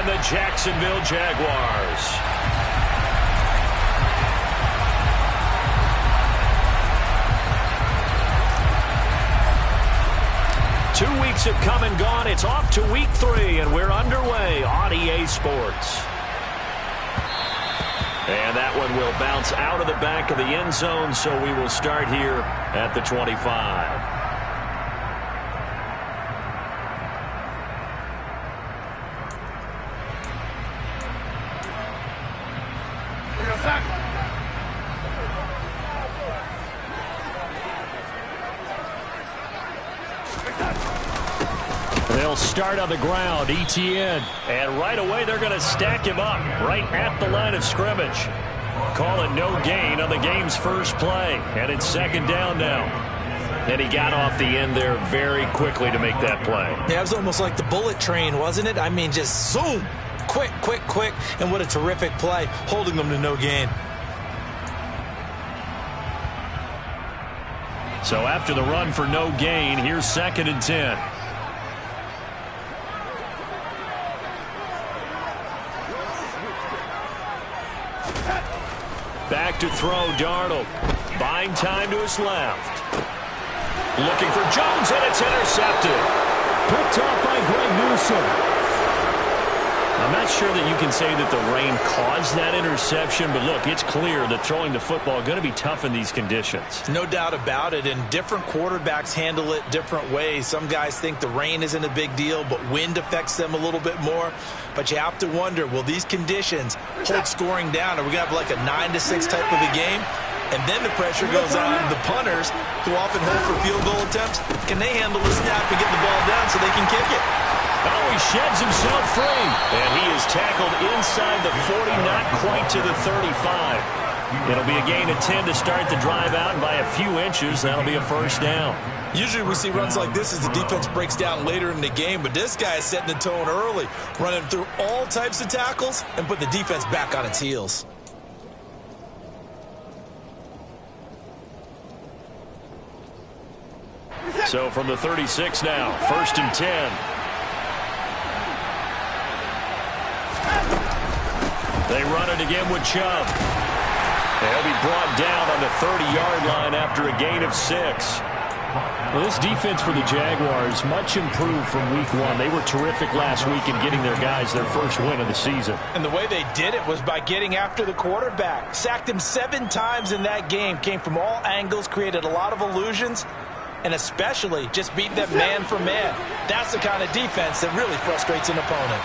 and the Jacksonville Jaguars. 2 weeks have come and gone. It's off to week 3, and we're underway on EA Sports. And that one will bounce out of the back of the end zone, so we will start here at the 25. They'll start on the ground, ETN. And right away, they're going to stack him up right at the line of scrimmage. Call it no gain on the game's first play. And it's second down now. And he got off the end there very quickly to make that play. Yeah, it was almost like the bullet train, wasn't it? I mean, just zoom. Quick, quick, quick. And what a terrific play, holding them to no gain. So after the run for no gain, here's 2nd and 10. Back to throw, Darnold. Buying time to his left. Looking for Jones, and it's intercepted. Picked off by Greg Newsome. I'm not sure that you can say that the rain caused that interception, but look, it's clear that throwing the football is going to be tough in these conditions. No doubt about it, and different quarterbacks handle it different ways. Some guys think the rain isn't a big deal, but wind affects them a little bit more. But you have to wonder, will these conditions hold scoring down? Are we going to have like a 9-6 type of a game? And then the pressure goes on the punters, who often hold for field goal attempts. Can they handle the snap and get the ball down so they can kick it? Oh, he sheds himself free. And he is tackled inside the 40, not quite to the 35. It'll be a gain of 10 to start the drive out, and by a few inches, that'll be a first down. Usually we see runs like this as the defense breaks down later in the game, but this guy is setting the tone early, running through all types of tackles and put the defense back on its heels. So from the 36 now, 1st and 10. They run it again with Chubb. They'll be brought down on the 30-yard line after a gain of 6. Well, this defense for the Jaguars much improved from week 1. They were terrific last week in getting their guys their first win of the season. And the way they did it was by getting after the quarterback. Sacked him 7 times in that game. Came from all angles, created a lot of illusions, and especially just beat them man for man. That's the kind of defense that really frustrates an opponent.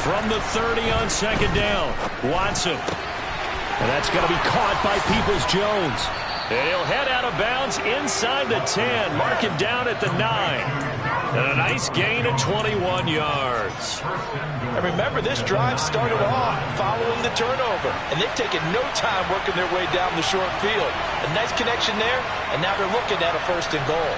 From the 30 on 2nd down, Watson. And that's going to be caught by Peoples-Jones. And he'll head out of bounds inside the 10. Mark him down at the 9. And a nice gain of 21 yards. And remember, this drive started off following the turnover. And they've taken no time working their way down the short field. A nice connection there, and now they're looking at a 1st and goal.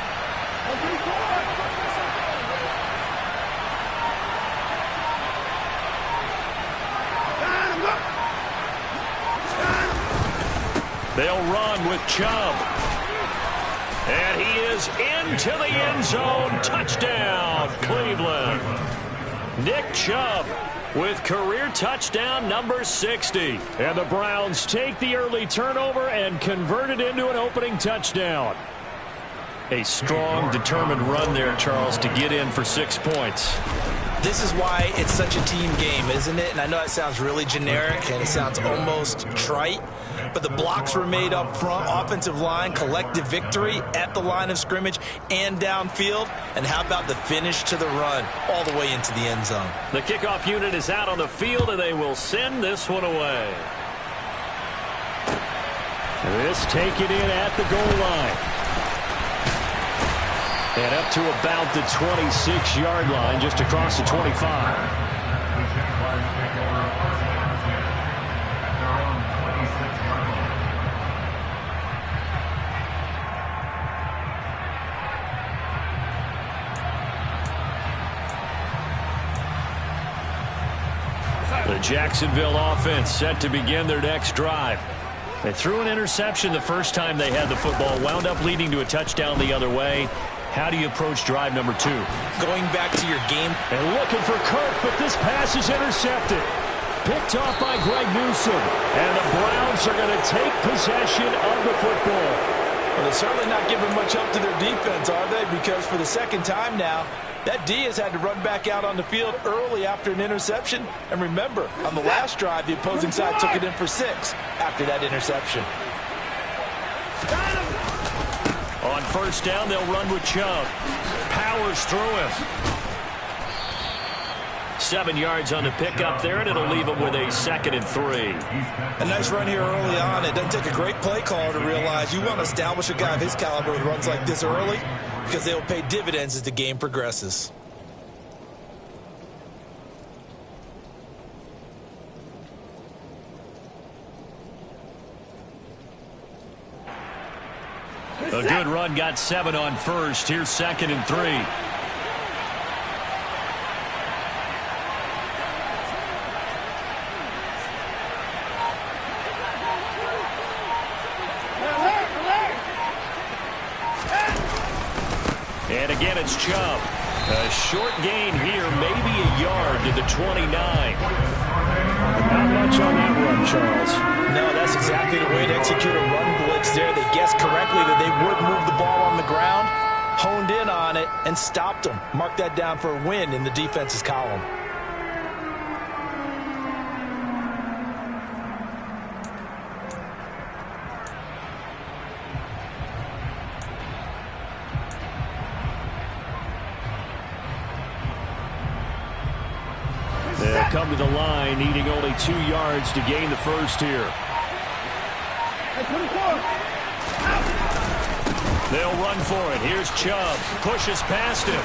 They'll run with Chubb. And he is into the end zone. Touchdown, Cleveland. Nick Chubb with career touchdown number 60. And the Browns take the early turnover and convert it into an opening touchdown. A strong, determined run there, Charles, to get in for 6 points. This is why it's such a team game, isn't it? And I know it sounds really generic and it sounds almost trite, but the blocks were made up front, offensive line, collective victory at the line of scrimmage and downfield. And how about the finish to the run all the way into the end zone? The kickoff unit is out on the field, and they will send this one away. This take it in at the goal line. And up to about the 26-yard line, just across the 25. The Jacksonville offense set to begin their next drive. They threw an interception the first time they had the football, wound up leading to a touchdown the other way. How do you approach drive number 2? Going back to your game. And looking for Kirk, but this pass is intercepted. Picked off by Greg Newsome. And the Browns are going to take possession of the football. Well, they're certainly not giving much help to their defense, are they? Because for the second time now, that D has had to run back out on the field early after an interception. And remember, on the last drive, the opposing side took it in for 6 after that interception. On first down, they'll run with Chubb. Powers through him. 7 yards on the pickup there, and it'll leave them with a 2nd and 3. A nice run here early on. It doesn't take a great play caller to realize you want to establish a guy of his caliber with runs like this early, because they will pay dividends as the game progresses. A good run, got 7 on first. Here's 2nd and 3. And again, it's Chubb. A short gain here, maybe a yard to the 29. Not much on that run, Charles. No, that's exactly the way to execute a run blitz there. They guessed correctly that they would move the ball on the ground, honed in on it, and stopped them. Mark that down for a win in the defense's column. They'll come to the line, needing only 2 yards to gain the first here. They'll run for it. Here's Chubb. Pushes past him.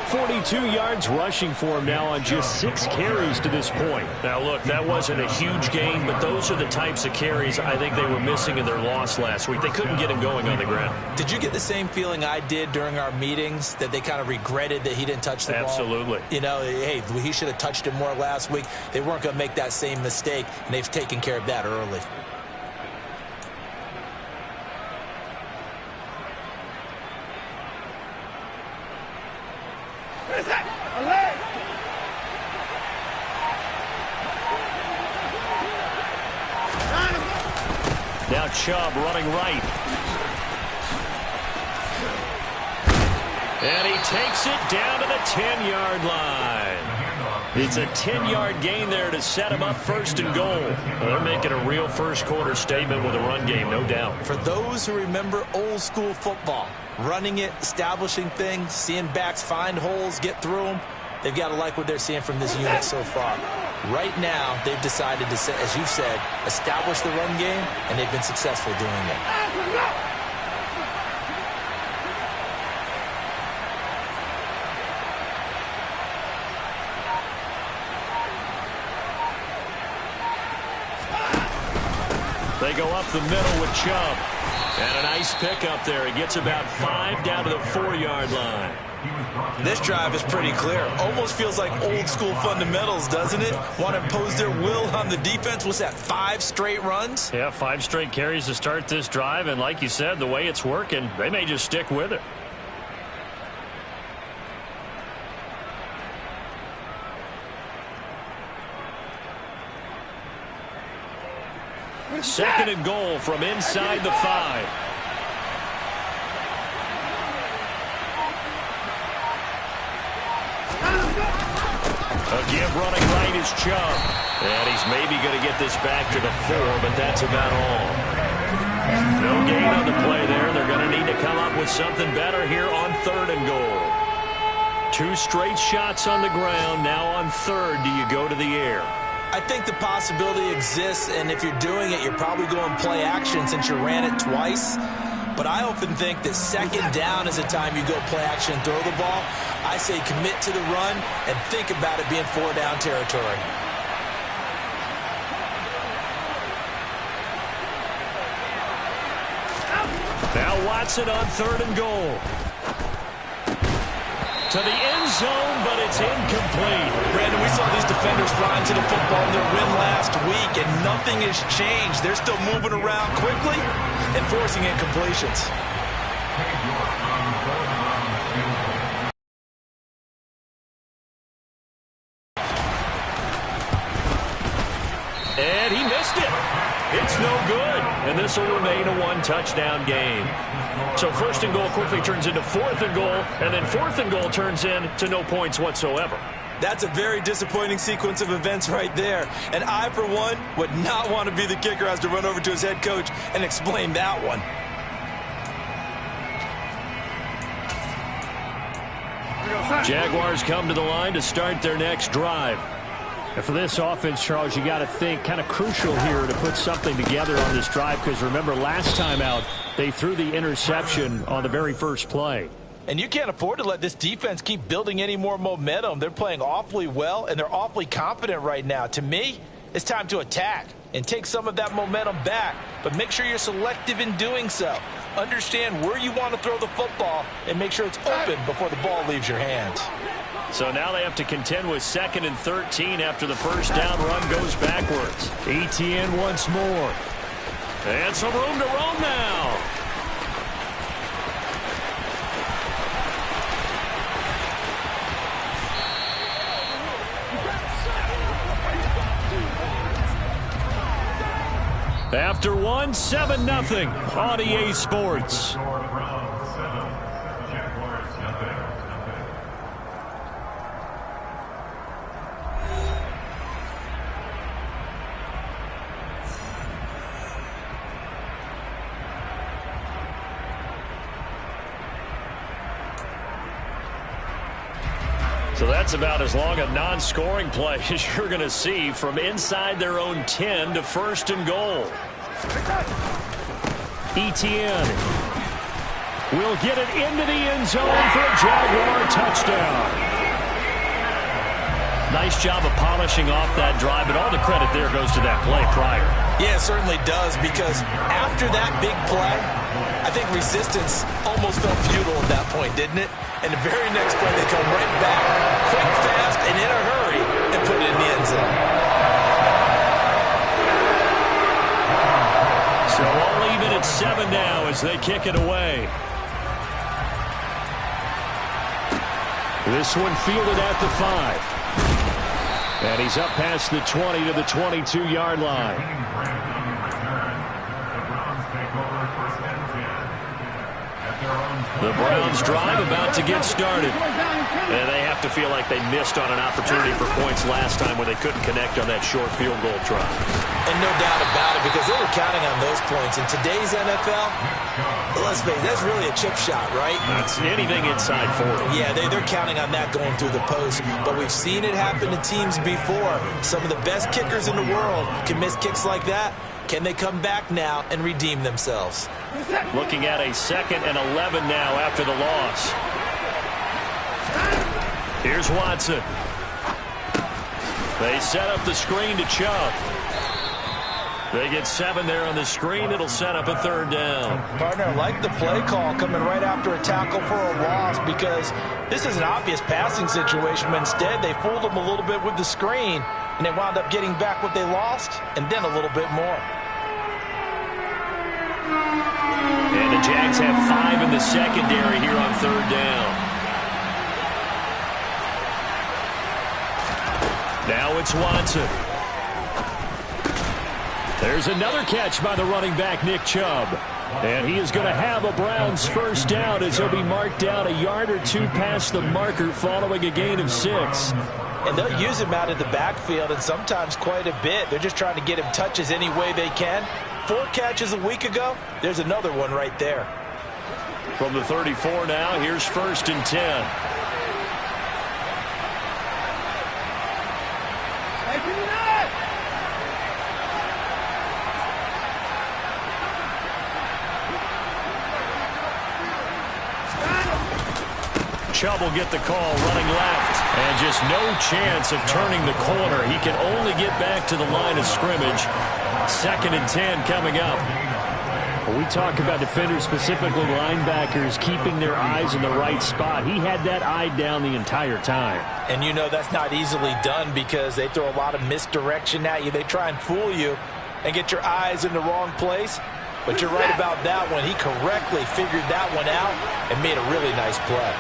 42 yards rushing for him now on just 6 carries to this point. Now, look, that wasn't a huge gain, but those are the types of carries I think they were missing in their loss last week. They couldn't get him going on the ground. Did you get the same feeling I did during our meetings, that they kind of regretted that he didn't touch the ball? Absolutely. You know, hey, he should have touched it more last week. They weren't going to make that same mistake, and they've taken care of that early. Now Chubb running right. And he takes it down to the 10-yard line. It's a 10-yard gain there to set him up 1st and goal. Well, they're making a real first-quarter statement with a run game, no doubt. For those who remember old-school football, running it, establishing things, seeing backs find holes, get through them, they've got to like what they're seeing from this unit so far. Right now, they've decided to, as you said, establish the run game, and they've been successful doing it. They go up the middle with Chubb. And a nice pickup there. He gets about 5 down to the 4-yard line. This drive is pretty clear. Almost feels like old-school fundamentals, doesn't it? Want to impose their will on the defense. What's that, 5 straight runs? Yeah, 5 straight carries to start this drive. And like you said, the way it's working, they may just stick with it. Second and goal from inside the 5. Again, running right is Chubb. And he's maybe going to get this back to the 4, but that's about all. No gain on the play there. They're going to need to come up with something better here on 3rd and goal. 2 straight shots on the ground. Now on 3rd, do you go to the air? I think the possibility exists, and if you're doing it, you're probably going play action since you ran it twice. But I often think that 2nd down is a time you go play action and throw the ball. I say commit to the run and think about it being 4-down territory. Now Watson on 3rd and goal. To the end zone, but it's incomplete. Brandon, we saw these defenders flying to the football in their win last week, and nothing has changed. They're still moving around quickly and forcing incompletions. And he missed it. It's no good. And this will remain a one-touchdown game. So 1st and goal quickly turns into 4th and goal, and then 4th and goal turns into no points whatsoever. That's a very disappointing sequence of events right there. And I, for one, would not want to be the kicker who has to run over to his head coach and explain that one. Jaguars come to the line to start their next drive. And for this offense, Charles, you got to think kind of crucial here to put something together on this drive, because remember last time out they threw the interception on the very first play. And you can't afford to let this defense keep building any more momentum. They're playing awfully well, and they're awfully confident right now. To me, it's time to attack and take some of that momentum back, but make sure you're selective in doing so. Understand where you want to throw the football and make sure it's open before the ball leaves your hands. So now they have to contend with 2nd and 13 after the first down run goes backwards. ETN once more. And some room to roam now. After 1, 7-0 on EA Sports. So that's about as long a non-scoring play as you're going to see from inside their own 10 to 1st and goal. ETN will get it into the end zone for a Jaguar touchdown. Nice job of polishing off that drive, but all the credit there goes to that play prior. Yeah, it certainly does, because after that big play, I think resistance almost felt futile at that point, didn't it? And the very next play, they come right back, quick, fast, and in a hurry, and put it in the end zone. So all even at 7 now as they kick it away. This one fielded at the 5. And he's up past the 20 to the 22-yard line. The Browns drive about to get started. And they have to feel like they missed on an opportunity for points last time when they couldn't connect on that short field goal try. And no doubt about it, because they were counting on those points. In today's NFL, let's face it, that's really a chip shot, right? That's anything inside 40. Yeah, they're counting on that going through the post. But we've seen it happen to teams before. Some of the best kickers in the world can miss kicks like that. Can they come back now and redeem themselves? Looking at a 2nd and 11 now after the loss. Here's Watson. They set up the screen to Chubb. They get 7 there on the screen. It'll set up a 3rd down. Partner, I like the play call coming right after a tackle for a loss, because this is an obvious passing situation, but instead they fooled them a little bit with the screen, and they wound up getting back what they lost and then a little bit more. And the Jags have 5 in the secondary here on 3rd down. Now it's Watson. There's another catch by the running back, Nick Chubb. And he is going to have a Browns 1st down as he'll be marked down a yard or 2 past the marker following a gain of 6. And they'll use him out of the backfield, and sometimes quite a bit. They're just trying to get him touches any way they can. 4 catches a week ago. There's another one right there. From the 34 now, here's 1st and 10. Chubb will get the call running left. And just no chance of turning the corner. He can only get back to the line of scrimmage. 2nd and 10 coming up. When we talk about defenders, specifically linebackers, keeping their eyes in the right spot. He had that eye down the entire time. And you know that's not easily done, because they throw a lot of misdirection at you. They try and fool you and get your eyes in the wrong place. But you're right about that one. He correctly figured that one out and made a really nice play.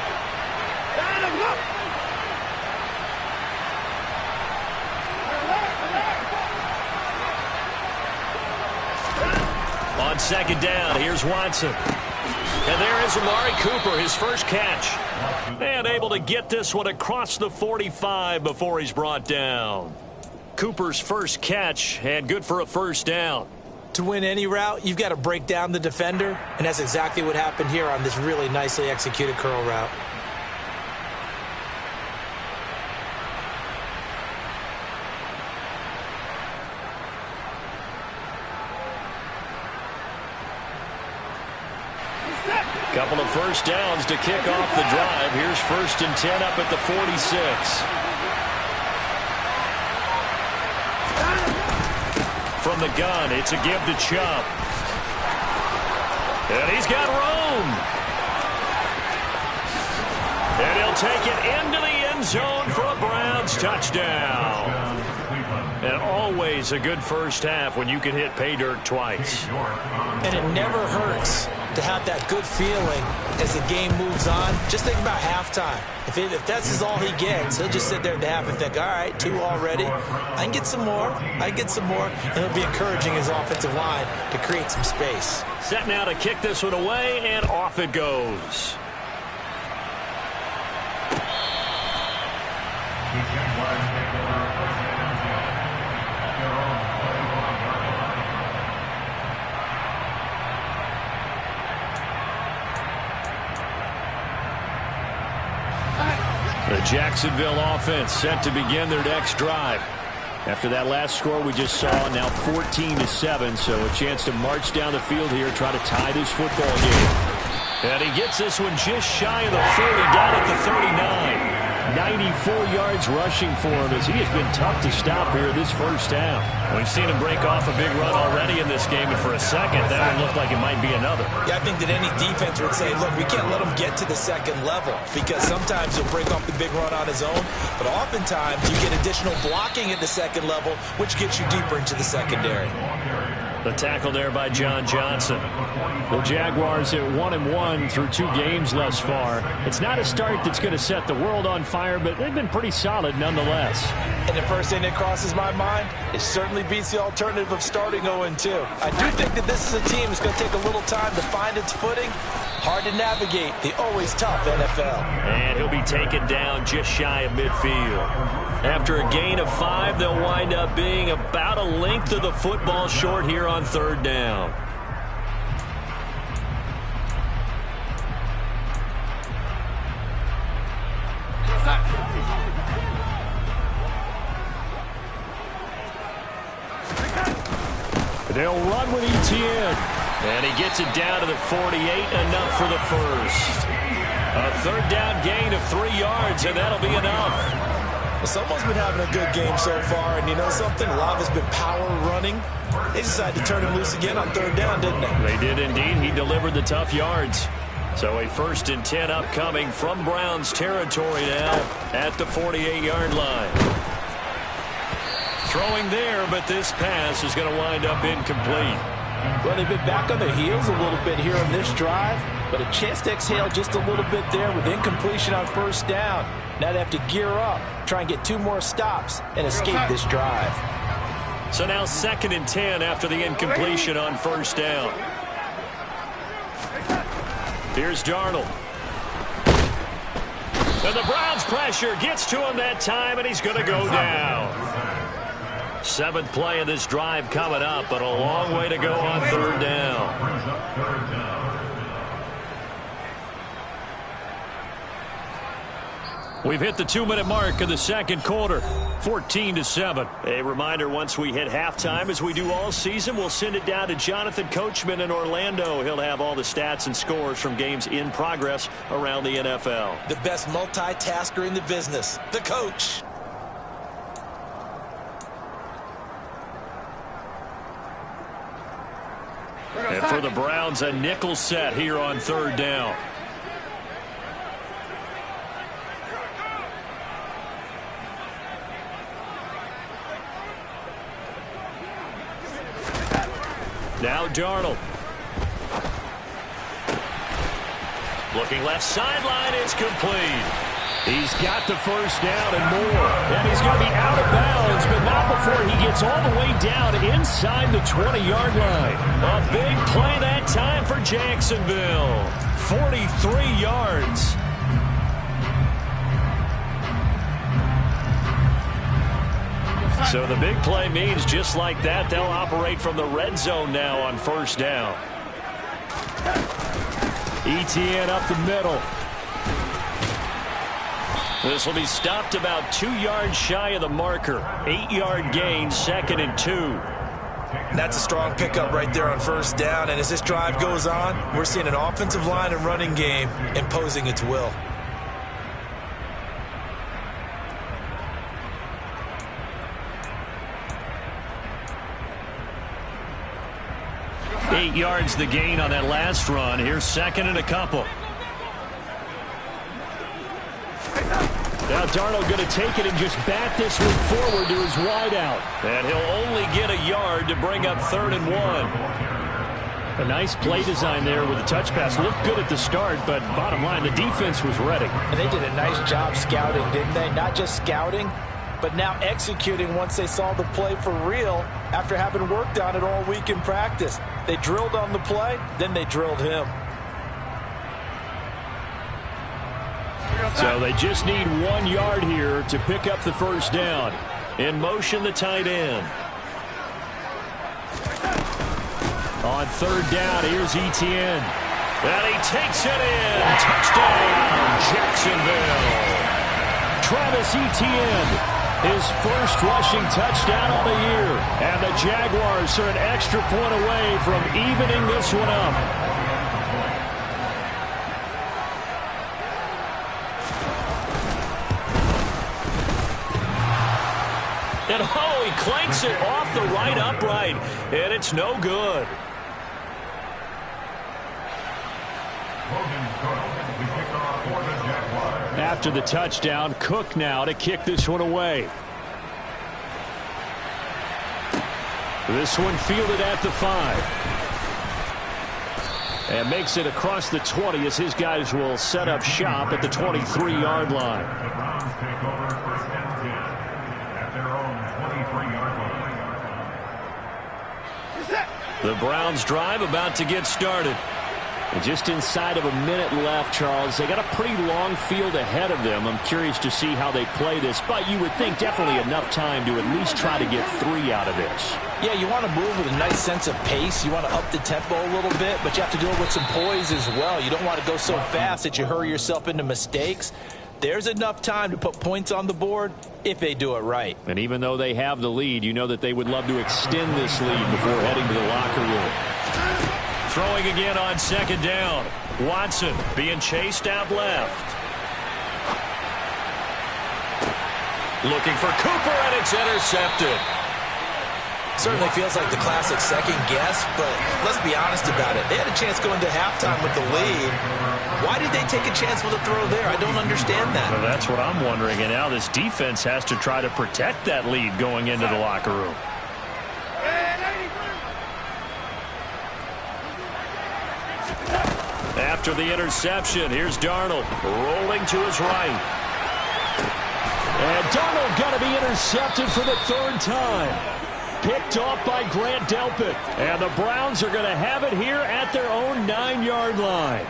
On second down, here's Watson. And there is Amari Cooper, his first catch. And able to get this one across the 45 before he's brought down. Cooper's first catch, and good for a first down. To win any route, you've got to break down the defender, and that's exactly what happened here on this really nicely executed curl route. Couple of first downs to kick off the drive. Here's 1st and 10 up at the 46. From the gun, it's a give to Chubb. And he's got room. And he'll take it into the end zone for a Browns touchdown. And always a good first half when you can hit pay dirt twice. And it never hurts to have that good feeling as the game moves on. Just think about halftime. If that's all he gets, he'll just sit there at the half and think, all right, 2 already. I can get some more. I can get some more. And he'll be encouraging his offensive line to create some space. Set now to kick this one away, and off it goes. The Jacksonville offense set to begin their next drive. After that last score we just saw, now 14-7, so a chance to march down the field here, try to tie this football game. And he gets this one just shy of the 40, down at the 39. 94 yards rushing for him as he has been tough to stop here this first half. We've seen him break off a big run already in this game, and for a second, that one looked like it might be another. Yeah, I think that any defense would say, look, we can't let him get to the second level because sometimes he'll break off the big run on his own, but oftentimes you get additional blocking at the second level, which gets you deeper into the secondary. The tackle there by John Johnson. The Jaguars at 1-1 through 2 games thus far. It's not a start that's going to set the world on fire, but they've been pretty solid nonetheless. And the first thing that crosses my mind, it certainly beats the alternative of starting 0-2. I do think that this is a team that's going to take a little time to find its footing. Hard to navigate the always tough NFL. And he'll be taken down just shy of midfield. After a gain of 5, they'll wind up being about a length of the football short here on 3rd down. They'll run with Etienne. And he gets it down to the 48, enough for the first. A 3rd down gain of 3 yards, and that'll be enough. Well, someone's been having a good game so far, and you know something? A lot of it's been power running. They decided to turn him loose again on 3rd down, didn't they? They did indeed. He delivered the tough yards. So a 1st and 10 upcoming from Browns territory now at the 48-yard line. Throwing there, but this pass is going to wind up incomplete. Well, they've been back on their heels a little bit here on this drive, but a chance to exhale just a little bit there with incompletion on 1st down. Now they have to gear up, try and get 2 more stops, and escape this drive. So now 2nd and 10 after the incompletion on 1st down. Here's Darnold. And the Browns pressure gets to him that time, and he's going to go down. 7th play of this drive coming up, but a long way to go on 3rd down. We've hit the 2-minute mark of the 2nd quarter, 14-7. A reminder, once we hit halftime, as we do all season, we'll send it down to Jonathan Coachman in Orlando. He'll have all the stats and scores from games in progress around the NFL. The best multitasker in the business, the coach. And for the Browns, a nickel set here on 3rd down. Now Darnold. Looking left sideline, it's complete. He's got the first down and more. And he's going to be out of bounds, but not before he gets all the way down inside the 20-yard line. A big play that time for Jacksonville. 43 yards. So the big play means just like that, they'll operate from the red zone now on first down. ETN up the middle. This will be stopped about 2 yards shy of the marker. 8-yard gain, 2nd and 2. That's a strong pickup right there on first down. And as this drive goes on, we're seeing an offensive line and running game imposing its will. Eight yards the gain on that last run. Here's 2nd and a couple. Now Darnold going to take it and just bat this one forward to his wideout. And he'll only get a yard to bring up 3rd and 1. A nice play design there with the touch pass. Looked good at the start, but bottom line, the defense was ready. And they did a nice job scouting, didn't they? Not just scouting, but now executing once they saw the play for real after having worked on it all week in practice. They drilled on the play, then they drilled him. So they just need 1 yard here to pick up the first down. In motion, the tight end. On 3rd down, here's ETN. And he takes it in. Touchdown, Jacksonville. Travis Etienne, his first rushing touchdown on the year. And the Jaguars are an extra point away from evening this one up. And oh, he clanks it off the right upright, and it's no good. After the touchdown, Cook now to kick this one away. This one fielded at the 5. And makes it across the 20 as his guys will set up shop at the 23-yard line. The Browns drive about to get started. And just inside of a minute left, Charles. They got a pretty long field ahead of them. I'm curious to see how they play this, but you would think definitely enough time to at least try to get 3 out of this. Yeah, you want to move with a nice sense of pace. You want to up the tempo a little bit, but you have to do it with some poise as well. You don't want to go so fast that you hurry yourself into mistakes. There's enough time to put points on the board if they do it right. And even though they have the lead, you know that they would love to extend this lead before heading to the locker room. Throwing again on 2nd down. Watson being chased out left. Looking for Cooper, and it's intercepted. Certainly feels like the classic second guess, but let's be honest about it. They had a chance going to halftime with the lead. Why did they take a chance with a throw there? I don't understand that. Well, that's what I'm wondering. And now this defense has to try to protect that lead going into the locker room. After the interception, here's Darnold rolling to his right. And Darnold got to be intercepted for the 3rd time. Picked off by Grandstandn. And the Browns are going to have it here at their own 9-yard line.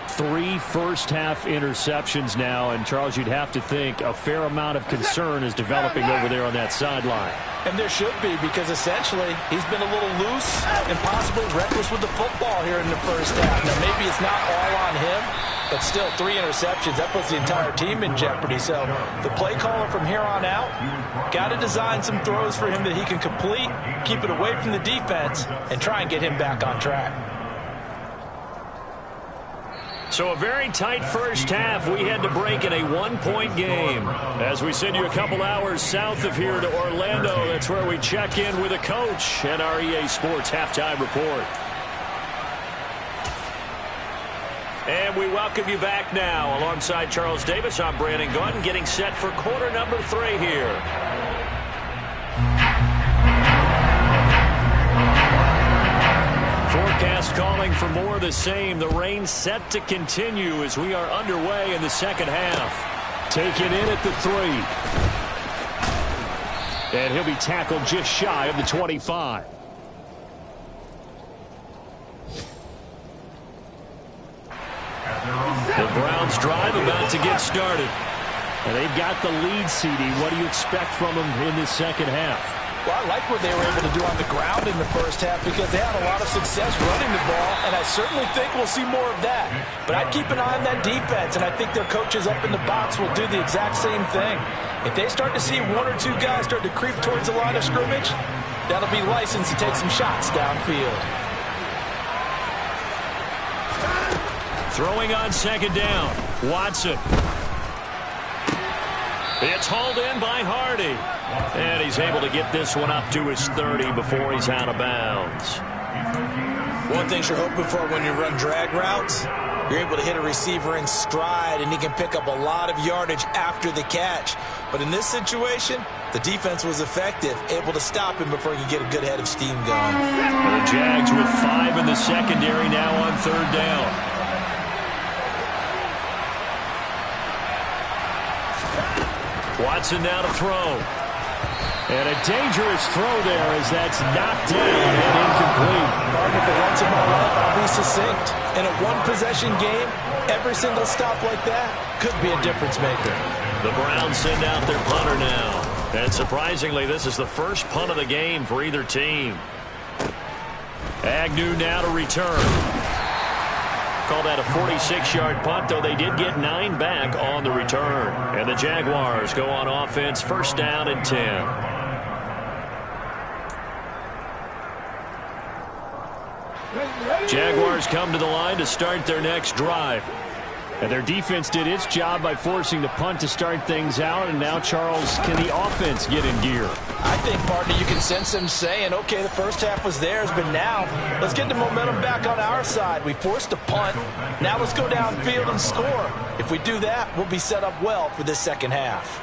3 first-half interceptions now, and Charles, you'd have to think a fair amount of concern is developing over there on that sideline. And there should be, because essentially he's been a little loose and possibly reckless with the football here in the first half. Now, maybe it's not all on him, but still 3 interceptions. That puts the entire team in jeopardy. So the play caller from here on out got to design some throws for him that he can complete, keep it away from the defense, and try and get him back on track. So a very tight first half. We had to break in a 1-point game. As we send you a couple hours south of here to Orlando, that's where we check in with a coach at our EA Sports Halftime Report. And we welcome you back now. Alongside Charles Davis, I'm Brandon Gunn, getting set for quarter number 3 here. Forecast calling for more of the same. The rain set to continue as we are underway in the second half. Taken in at the 3. And he'll be tackled just shy of the 25. The Browns drive about to get started. And they've got the lead, CD. What do you expect from them in the second half? Well, I like what they were able to do on the ground in the first half because they had a lot of success running the ball, and I certainly think we'll see more of that. But I'd keep an eye on that defense, and I think their coaches up in the box will do the exact same thing. If they start to see 1 or 2 guys start to creep towards the line of scrimmage, that'll be license to take some shots downfield. Throwing on second down. Watson. It's hauled in by Hardy. And he's able to get this one up to his 30 before he's out of bounds. One thing you're hoping for when you run drag routes, you're able to hit a receiver in stride, and he can pick up a lot of yardage after the catch. But in this situation, the defense was effective, able to stop him before he could get a good head of steam going. And the Jags with 5 in the secondary now on third down. Watson now to throw. And a dangerous throw there as that's knocked down and incomplete. Pardon for once in my life, I'll be succinct. In a one-possession game, every single stop like that could be a difference maker. The Browns send out their punter now. And surprisingly, this is the first punt of the game for either team. Agnew now to return. Call that a 46-yard punt, though they did get 9 back on the return. And the Jaguars go on offense, first down and 10. Jaguars come to the line to start their next drive. And their defense did its job by forcing the punt to start things out. And now, Charles, can the offense get in gear? I think, partner, you can sense them saying, okay, the first half was theirs, but now let's get the momentum back on our side. We forced a punt. Now let's go downfield and score. If we do that, we'll be set up well for this second half.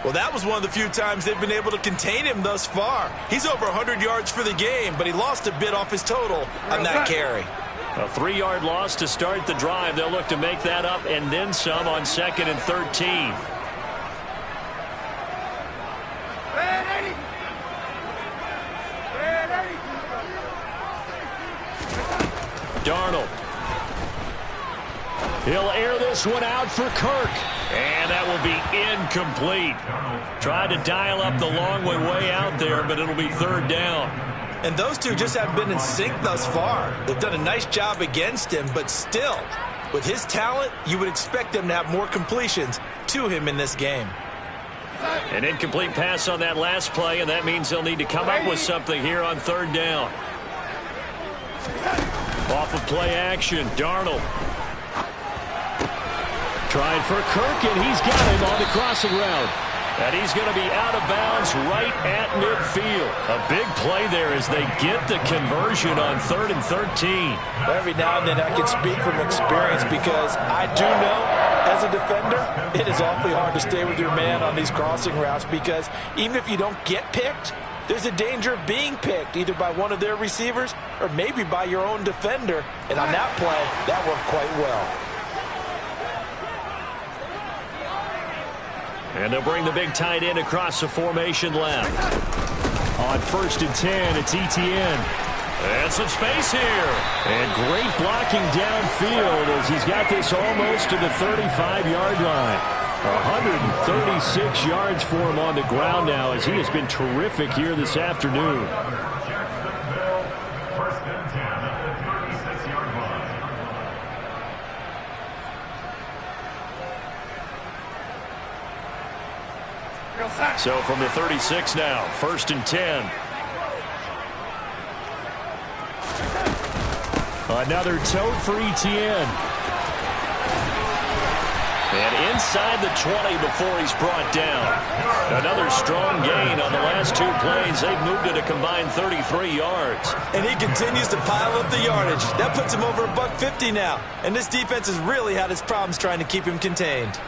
Well, that was one of the few times they've been able to contain him thus far. He's over 100 yards for the game, but he lost a bit off his total on that carry. A 3-yard loss to start the drive. They'll look to make that up and then some on 2nd and 13. Darnold. He'll air this one out for Kirk. And that will be incomplete. Tried to dial up the long way out there, but it'll be third down. And those two just haven't been in sync thus far. They've done a nice job against him, but still, with his talent, you would expect them to have more completions to him in this game. An incomplete pass on that last play, and that means they'll need to come up with something here on third down. Off of play action, Darnold. Trying for Kirk, and he's got him on the crossing route. And he's going to be out of bounds right at midfield. A big play there as they get the conversion on 3rd and 13. Every now and then I can speak from experience because I do know, as a defender, it is awfully hard to stay with your man on these crossing routes because even if you don't get picked, there's a danger of being picked either by one of their receivers or maybe by your own defender. And on that play, that worked quite well. And they'll bring the big tight end across the formation left. On 1st and 10, it's Etienne. And some space here. And great blocking downfield as he's got this almost to the 35-yard line. 136 yards for him on the ground now as he has been terrific here this afternoon. So from the 36 now, 1st and 10. Another tote for Etienne. And inside the 20 before he's brought down. Another strong gain on the last 2 plays. They've moved it a combined 33 yards. And he continues to pile up the yardage. That puts him over $150 now. And this defense has really had its problems trying to keep him contained.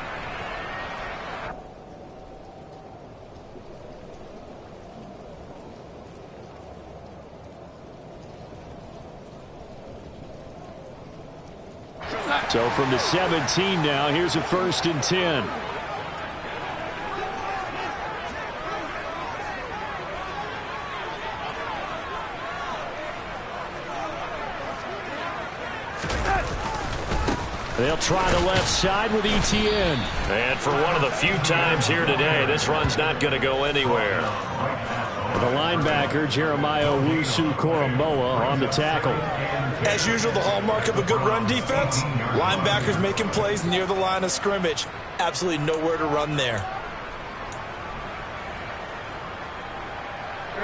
So from the 17 now, here's a 1st and 10. They'll try the left side with ETN. And for one of the few times here today, this run's not going to go anywhere. The linebacker, Jeremiah Owusu-Koramoah, on the tackle. As usual, the hallmark of a good run defense, linebackers making plays near the line of scrimmage. Absolutely nowhere to run there.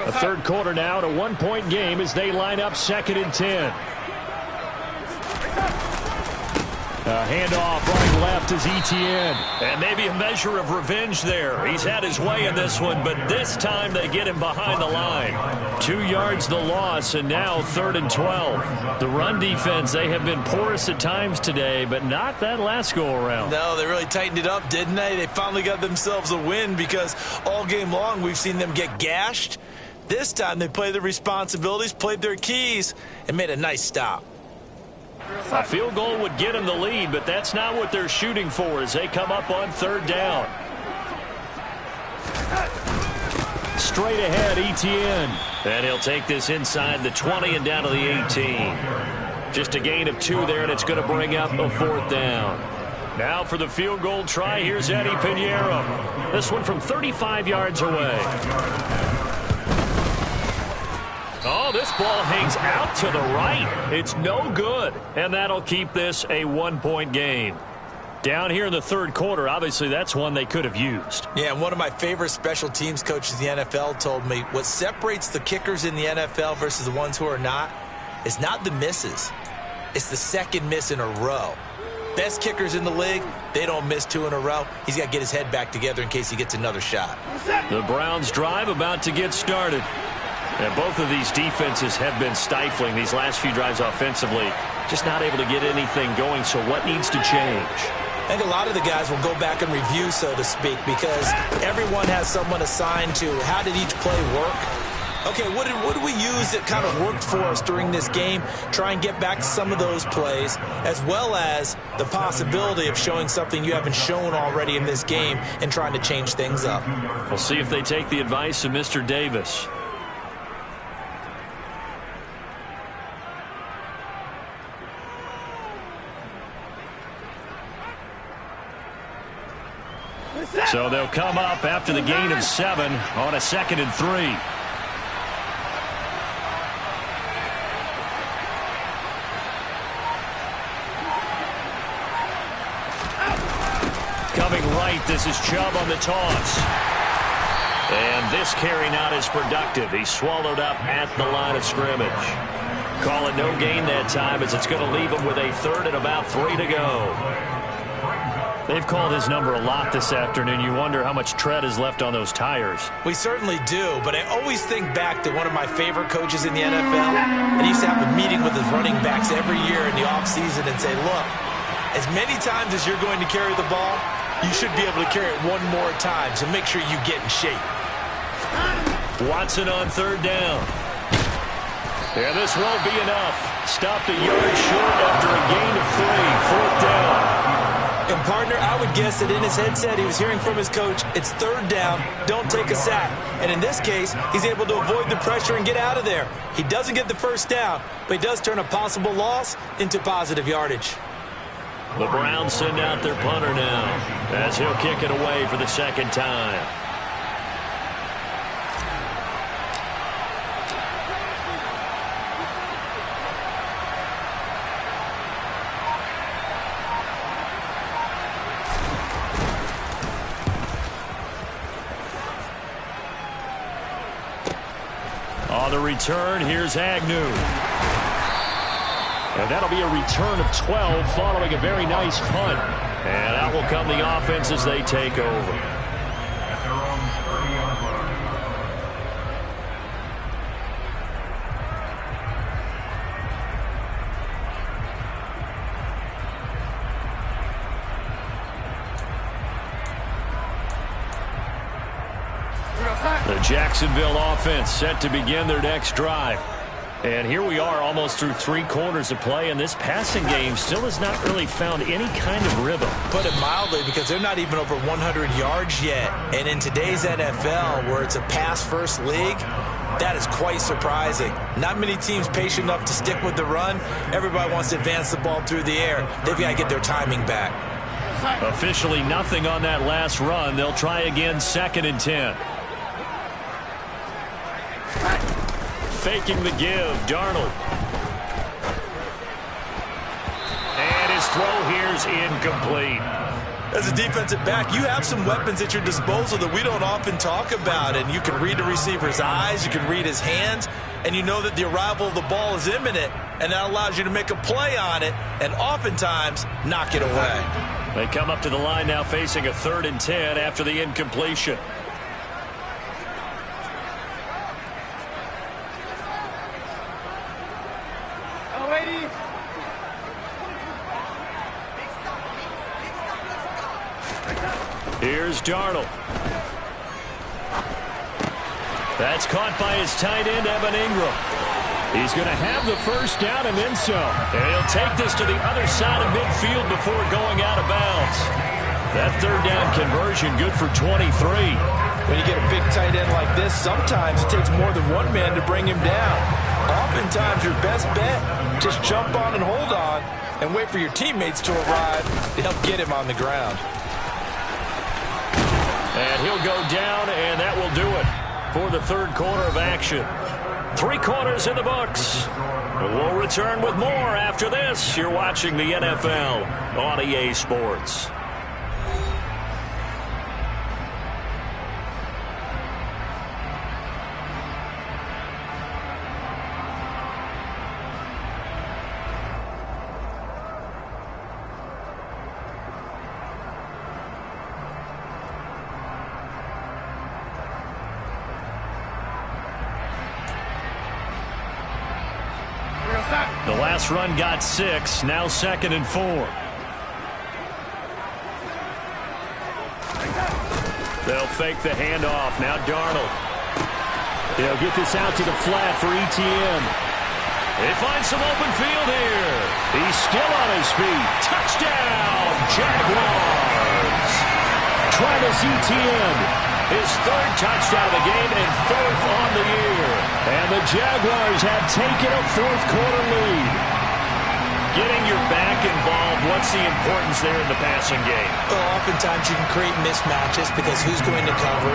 A third quarter now, at a 1-point game as they line up 2nd and 10. Handoff running left is ETN. And maybe a measure of revenge there. He's had his way in this one, but this time they get him behind the line. 2 yards the loss, and now 3rd and 12. The run defense, they have been porous at times today, but not that last go-around. No, they really tightened it up, didn't they? They finally got themselves a win because all game long we've seen them get gashed. This time they played their responsibilities, played their keys, and made a nice stop. A field goal would get them the lead, but that's not what they're shooting for as they come up on 3rd down. Straight ahead, ETN. And he'll take this inside the 20 and down to the 18. Just a gain of 2 there, and it's going to bring up a 4th down. Now for the field goal try, here's Eddie Pinheiro. This one from 35 yards away. Oh, this ball hangs out to the right. It's no good. And that'll keep this a 1-point game. Down here in the 3rd quarter, obviously that's one they could have used. Yeah, and one of my favorite special teams coaches in the NFL told me what separates the kickers in the NFL versus the ones who are not is not the misses. It's the 2nd miss in a row. Best kickers in the league, they don't miss 2 in a row. He's got to get his head back together in case he gets another shot. The Browns drive about to get started. And both of these defenses have been stifling these last few drives offensively. Just not able to get anything going, so what needs to change? I think a lot of the guys will go back and review, so to speak, because everyone has someone assigned to how did each play work. Okay, what did we use that kind of worked for us during this game? Try and get back to some of those plays, as well as the possibility of showing something you haven't shown already in this game and trying to change things up. We'll see if they take the advice of Mr. Davis. So they'll come up after the gain of 7 on a 2nd and 3. Coming right, this is Chubb on the toss. And this carry not as productive. He's swallowed up at the line of scrimmage. Call it no gain that time as it's going to leave him with a 3rd and about 3 to go. They've called his number a lot this afternoon. You wonder how much tread is left on those tires. We certainly do, but I always think back to one of my favorite coaches in the NFL, and he used to have a meeting with his running backs every year in the offseason and say, look, as many times as you're going to carry the ball, you should be able to carry it 1 more time, so make sure you get in shape. Watson on 3rd down. Yeah, this won't be enough. Stopped a yard short after a gain of 3. 4th down. And, partner, I would guess that in his headset he was hearing from his coach, it's 3rd down, don't take a sack. And in this case, he's able to avoid the pressure and get out of there. He doesn't get the 1st down, but he does turn a possible loss into positive yardage. The Browns send out their punter now as he'll kick it away for the 2nd time. On the return, here's Agnew. And that'll be a return of 12 following a very nice punt. And out will come the offense as they take over. The Jacksonville offense set to begin their next drive. And here we are almost through 3 quarters of play, and this passing game still has not really found any kind of rhythm. Put it mildly, because they're not even over 100 yards yet. And in today's NFL, where it's a pass-first league, that is quite surprising. Not many teams patient enough to stick with the run. Everybody wants to advance the ball through the air. They've got to get their timing back. Officially nothing on that last run. They'll try again, 2nd and 10. Faking the give, Darnold. And his throw here's incomplete. As a defensive back, you have some weapons at your disposal that we don't often talk about. And you can read the receiver's eyes, you can read his hands, and you know that the arrival of the ball is imminent, and that allows you to make a play on it and oftentimes knock it away. They come up to the line now facing a 3rd and 10 after the incompletion. Here's Darnold. That's caught by his tight end, Evan Ingram. He's going to have the first down and then some. And he'll take this to the other side of midfield before going out of bounds. That 3rd down conversion good for 23. When you get a big tight end like this, sometimes it takes more than one man to bring him down. Oftentimes your best bet, just jump on and hold on and wait for your teammates to arrive to help get him on the ground. And he'll go down, and that will do it for the 3rd quarter of action. 3 quarters in the books. We'll return with more after this. You're watching the NFL on EA Sports. The last run got 6, now 2nd and 4. They'll fake the handoff. Now Darnold. They'll get this out to the flat for ETN. They find some open field here. He's still on his feet. Touchdown, Jaguars. Travis Etienne, his 3rd touchdown of the game and 4th on the year. And the Jaguars have taken a 4th quarter lead. Getting your back involved, what's the importance there in the passing game? Well, oftentimes you can create mismatches because who's going to cover,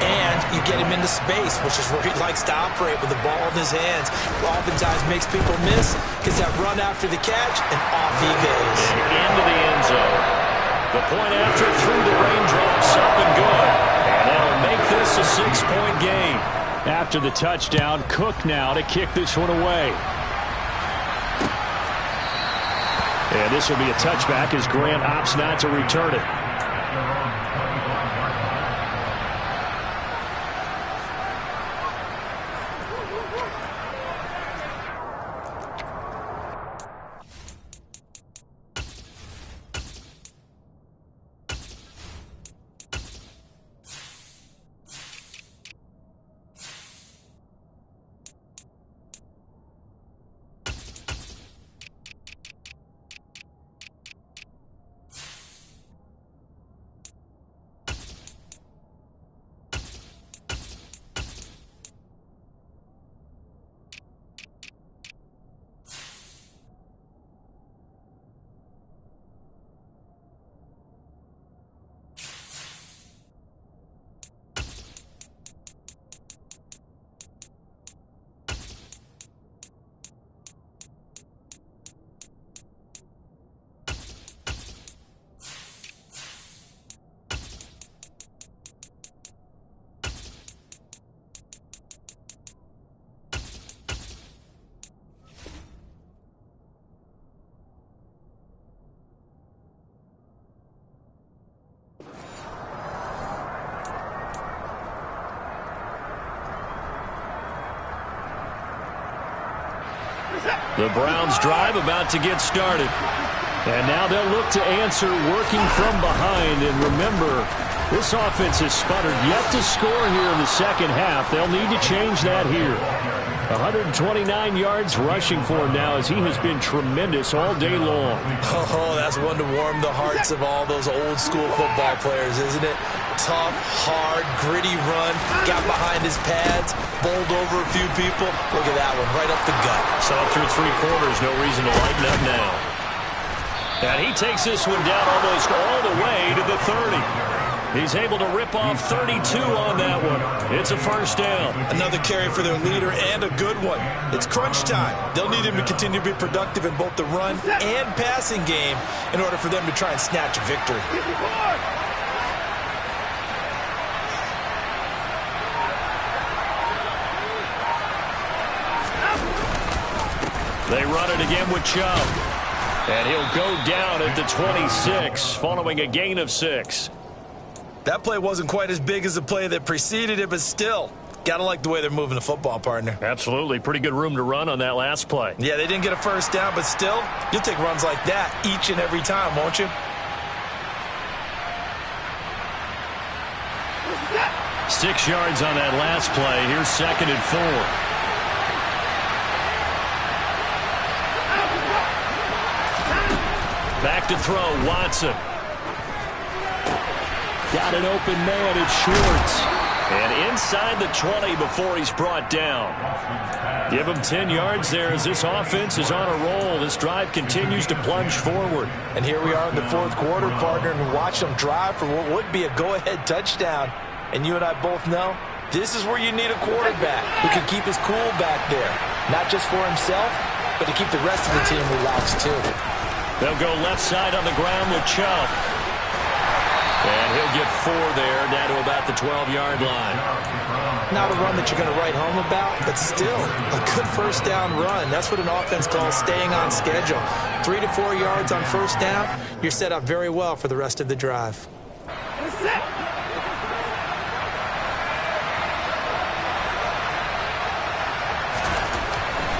and you get him into space, which is where he likes to operate with the ball in his hands. Oftentimes makes people miss, gets that run after the catch, and off he goes. And into the end zone. The point after through the raindrops, something good. And that'll make this a 6-point game. After the touchdown, Cook now to kick this one away. And this will be a touchback as Grant opts not to return it. The Browns drive about to get started. And now they'll look to answer working from behind. And remember, this offense has sputtered yet to score here in the second half. They'll need to change that here. 129 yards rushing for him now as he has been tremendous all day long. Oh, that's one to warm the hearts of all those old-school football players, isn't it? Tough, hard, gritty run, got behind his pads, bowled over a few people. Look at that one, right up the gut. So through 3 quarters, no reason to lighten up now. And he takes this one down almost all the way to the 30. He's able to rip off 32 on that one. It's a first down. Another carry for their leader and a good one. It's crunch time. They'll need him to continue to be productive in both the run and passing game in order for them to try and snatch a victory. They run it again with Chubb. And he'll go down at the 26 following a gain of 6. That play wasn't quite as big as the play that preceded it, but still, gotta like the way they're moving the football, partner. Absolutely. Pretty good room to run on that last play. Yeah, they didn't get a first down, but still, you'll take runs like that each and every time, won't you? 6 yards on that last play. Here's 2nd and 4. Back to throw, Watson. Got an open man, it's Schwartz. And inside the 20 before he's brought down. Give him 10 yards there as this offense is on a roll. This drive continues to plunge forward. And here we are in the 4th quarter, partner, and watch them drive for what would be a go-ahead touchdown. And you and I both know this is where you need a quarterback who can keep his cool back there. Not just for himself, but to keep the rest of the team relaxed too. They'll go left side on the ground with Chubb. And he'll get 4 there, down to about the 12-yard line. Not a run that you're going to write home about, but still a good first down run. That's what an offense calls staying on schedule. 3 to 4 yards on first down, you're set up very well for the rest of the drive.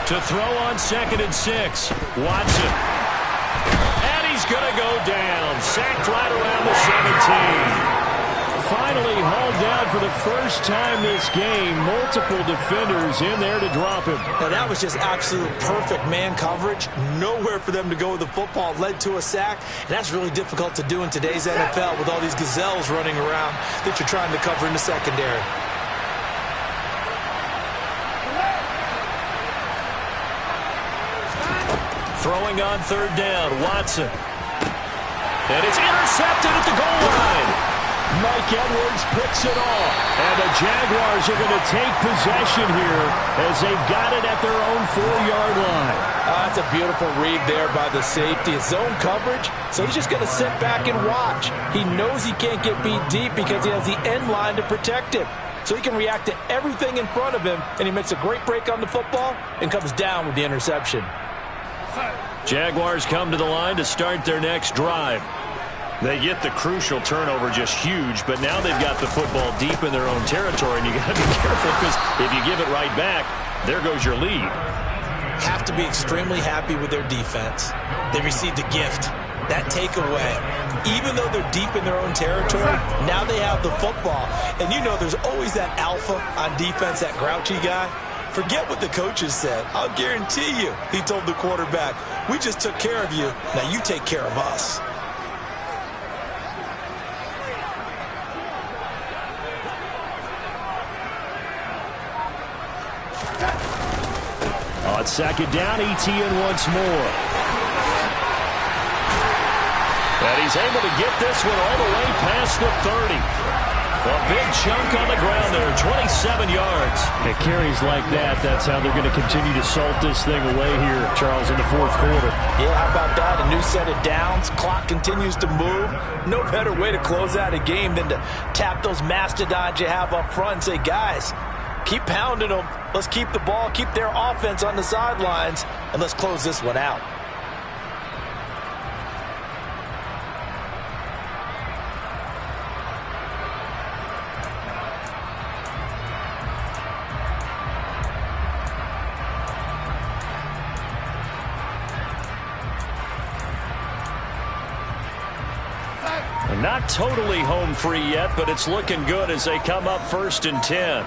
To throw on 2nd and 6, Watson. He's going to go down. Sacked right around the 17. Finally hauled down for the first time this game. Multiple defenders in there to drop him. Now that was just absolute perfect man coverage. Nowhere for them to go with the football. Led to a sack. And that's really difficult to do in today's NFL with all these gazelles running around that you're trying to cover in the secondary. Throwing on 3rd down, Watson. And it's intercepted at the goal line. Mike Edwards picks it off. And the Jaguars are going to take possession here as they've got it at their own 4-yard line. That's a beautiful read there by the safety. It's zone coverage, so he's just going to sit back and watch. He knows he can't get beat deep because he has the end line to protect him. So he can react to everything in front of him, and he makes a great break on the football and comes down with the interception. Jaguars come to the line to start their next drive. They get the crucial turnover, just huge, but now they've got the football deep in their own territory, and you got to be careful because if you give it right back, there goes your lead. Have to be extremely happy with their defense. They received a gift. That takeaway, even though they're deep in their own territory, now they have the football. And you know there's always that alpha on defense, that grouchy guy. Forget what the coaches said. I'll guarantee you, he told the quarterback, we just took care of you. Now you take care of us. On 2nd down, ETN once more. And he's able to get this one all the way past the 30. A big chunk on the ground there, 27 yards. It carries like that. That's how they're going to continue to salt this thing away here, Charles, in the 4th quarter. Yeah, how about that? A new set of downs. Clock continues to move. No better way to close out a game than to tap those mastodons you have up front and say, guys, keep pounding them. Let's keep the ball, keep their offense on the sidelines, and let's close this one out. Not totally home free yet, but it's looking good as they come up 1st and 10.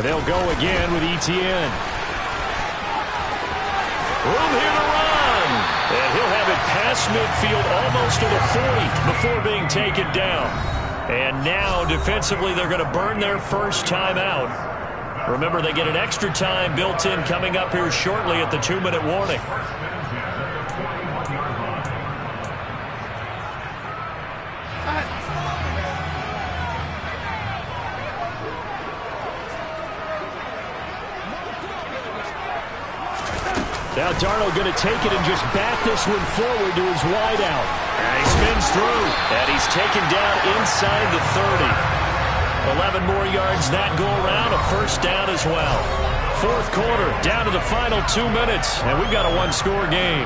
And they'll go again with Etienne. Room here to run. And he'll have it past midfield almost to the 40 before being taken down. And now defensively they're going to burn their first timeout. Remember, they get an extra time built in coming up here shortly at the 2-minute warning. Now Darnold going to take it and just bat this one forward to his wideout. And he spins through. And he's taken down inside the 30. 11 more yards that go around, a first down as well. Fourth quarter, down to the final 2 minutes, and we've got a one-score game.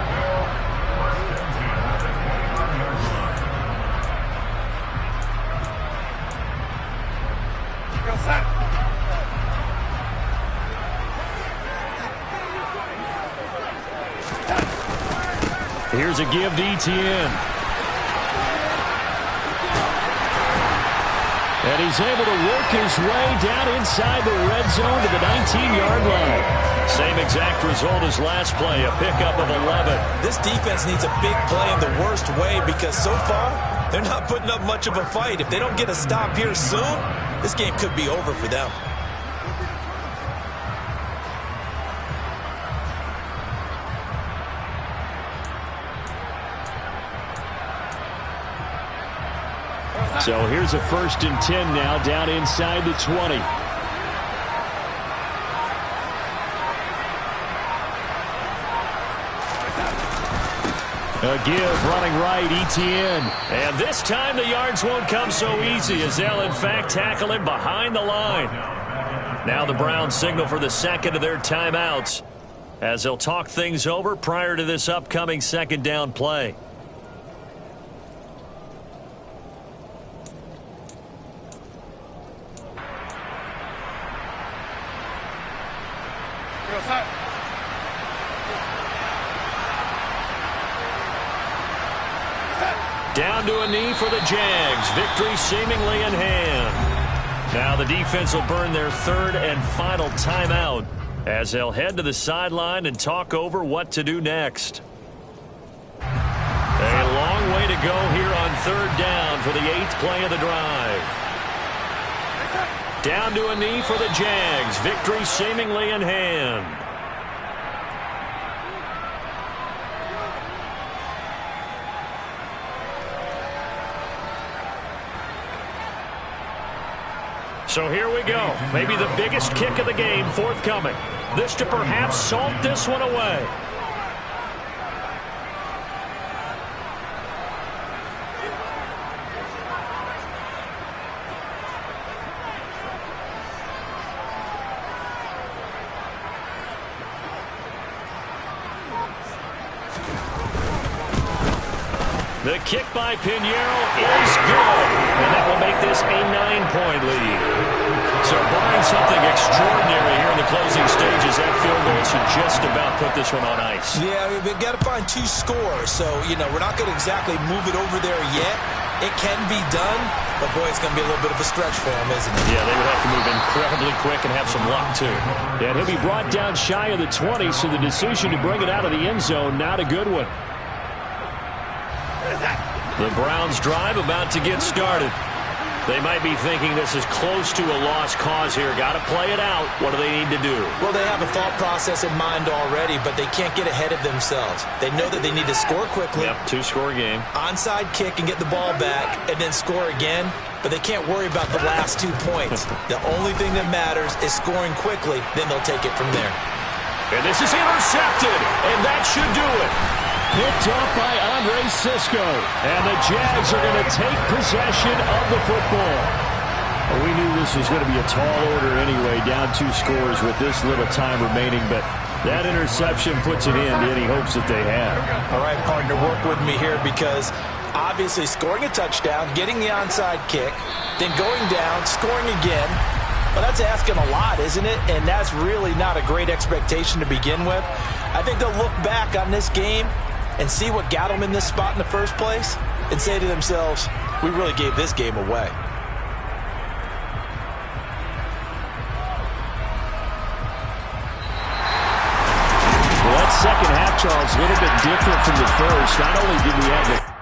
Here's a give to Etienne. And he's able to work his way down inside the red zone to the 19-yard line. Same exact result as last play, a pickup of 11. This defense needs a big play in the worst way because so far they're not putting up much of a fight. If they don't get a stop here soon, this game could be over for them. So here's a 1st and 10 now down inside the 20. A give running right, Etienne. And this time the yards won't come so easy as they'll in fact tackle him behind the line. Now the Browns signal for the second of their timeouts as they'll talk things over prior to this upcoming second down play. Down to a knee for the Jags. Victory seemingly in hand. Now the defense will burn their third and final timeout as they'll head to the sideline and talk over what to do next. A long way to go here on third down for the 8th play of the drive. Down to a knee for the Jags. Victory seemingly in hand. So here we go. Maybe the biggest kick of the game forthcoming. This to perhaps salt this one away. The kick by Pinheiro is good, and that will make this a 9-point lead. So barring something extraordinary here in the closing stages, that field goal should just about put this one on ice. Yeah, we've got to find 2 scores, so, we're not going to exactly move it over there yet. It can be done, but, boy, it's going to be a little bit of a stretch for them, isn't it? Yeah, they would have to move incredibly quick and have some luck, too. Yeah, and he'll be brought down shy of the 20, so the decision to bring it out of the end zone, not a good one. The Browns drive about to get started. They might be thinking this is close to a lost cause here. Got to play it out. What do they need to do? Well, they have a thought process in mind already, but they can't get ahead of themselves. They know that they need to score quickly. Yep, 2-score game. Onside kick and get the ball back and then score again, but they can't worry about the last 2 points. The only thing that matters is scoring quickly, then they'll take it from there. And this is intercepted, and that should do it. Picked off by Andre Sisco. And the Jags are going to take possession of the football. We knew this was going to be a tall order anyway, down 2 scores with this little time remaining, but that interception puts it in to any hopes that they have. All right, partner, work with me here because obviously scoring a touchdown, getting the onside kick, then going down, scoring again, well, that's asking a lot, isn't it? And that's really not a great expectation to begin with. I think they'll look back on this game and see what got them in this spot in the first place and say to themselves, we really gave this game away. second half, Charles, a little bit different from the first. Not only did we have the